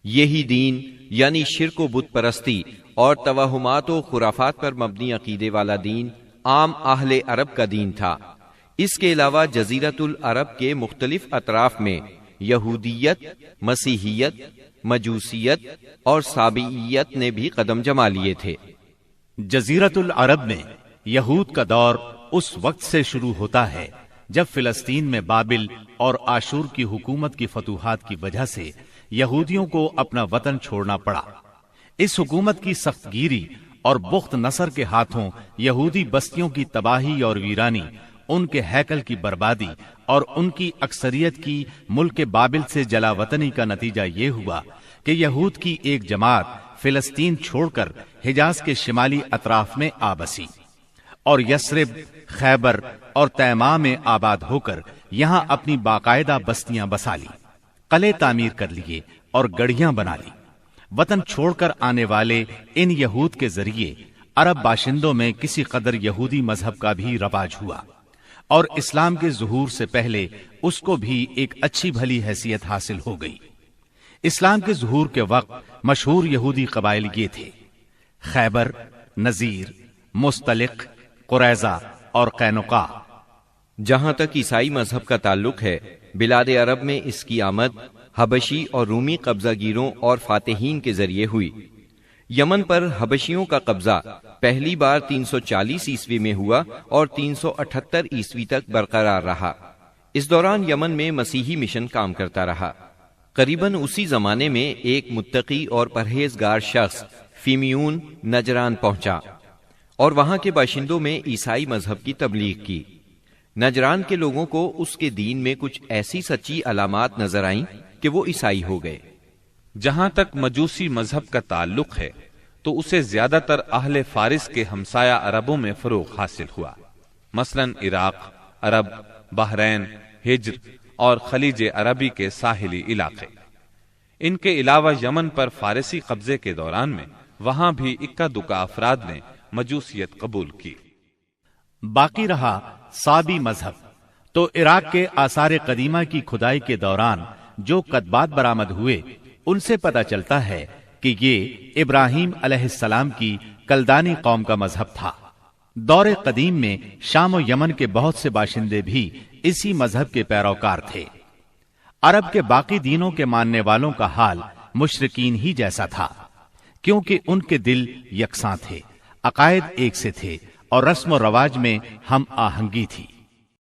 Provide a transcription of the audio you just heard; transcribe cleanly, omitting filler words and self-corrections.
یہی دین یعنی شرک و بت پرستی اور توہمات و خرافات پر مبنی عقیدے والا دین عام اہل عرب کا دین تھا۔ اس کے علاوہ جزیرۃ العرب کے مختلف اطراف میں یہودیت، مسیحیت، مجوسیت اور سابعیت نے بھی قدم جما لیے تھے۔ جزیرۃ العرب میں یہود کا دور اس وقت سے شروع ہوتا ہے جب فلسطین میں بابل اور آشور کی حکومت کی فتوحات کی وجہ سے یہودیوں کو اپنا وطن چھوڑنا پڑا۔ اس حکومت کی سخت گیری اور بخت نصر کے ہاتھوں یہودی بستیوں کی تباہی اور ویرانی، ان کے ہیکل کی بربادی اور ان کی اکثریت کی ملک بابل سے جلا وطنی کا نتیجہ یہ ہوا کہ یہود کی ایک جماعت فلسطین چھوڑ کر حجاز کے شمالی اطراف میں آ بسی اور یثرب، خیبر اور تیماء میں آباد ہو کر یہاں اپنی باقاعدہ بستیاں بسا لی، قلعے تعمیر کر لیے اور گڑھیاں بنا لی۔ وطن چھوڑ کر آنے والے ان یہود کے ذریعے عرب باشندوں میں کسی قدر یہودی مذہب کا بھی رواج ہوا اور اسلام کے ظہور سے پہلے اس کو بھی ایک اچھی بھلی حیثیت حاصل ہو گئی۔ اسلام کے ظہور کے وقت مشہور یہودی قبائل یہ تھے: خیبر، نذیر، مستلق، قریظہ اور قینقاع۔ جہاں تک عیسائی مذہب کا تعلق ہے، بلاد عرب میں اس کی آمد حبشی اور رومی قبضہ گیروں اور فاتحین کے ذریعے ہوئی۔ یمن پر حبشیوں کا قبضہ پہلی بار 340 عیسوی میں ہوا اور 378 عیسوی تک برقرار رہا۔ اس دوران یمن میں مسیحی مشن کام کرتا رہا۔ قریباً اسی زمانے میں ایک متقی اور پرہیزگار شخص فیمیون نجران پہنچا اور وہاں کے باشندوں میں عیسائی مذہب کی تبلیغ کی۔ نجران کے لوگوں کو اس کے دین میں کچھ ایسی سچی علامات نظر آئیں کہ وہ عیسائی ہو گئے۔ جہاں تک مجوسی مذہب کا تعلق ہے تو اسے زیادہ تر اہل فارس کے ہمسایہ عربوں میں فروغ حاصل ہوا، مثلا عراق، عرب، بحرین، ہجر اور خلیج عربی کے ساحلی علاقے۔ ان کے علاوہ یمن پر فارسی قبضے کے دوران میں وہاں بھی اکا دکا افراد نے مجوسیت قبول کی۔ باقی رہا صابی مذہب، تو عراق کے آثار قدیمہ کی کھدائی کے دوران جو کتبات برآمد ہوئے ان سے پتہ چلتا ہے کہ یہ ابراہیم علیہ السلام کی کلدانی قوم کا مذہب تھا۔ دور قدیم میں شام و یمن کے بہت سے باشندے بھی اسی مذہب کے پیروکار تھے۔ عرب کے باقی دینوں کے ماننے والوں کا حال مشرکین ہی جیسا تھا، کیونکہ ان کے دل یکساں تھے، عقائد ایک سے تھے اور رسم و رواج میں ہم آہنگی تھی۔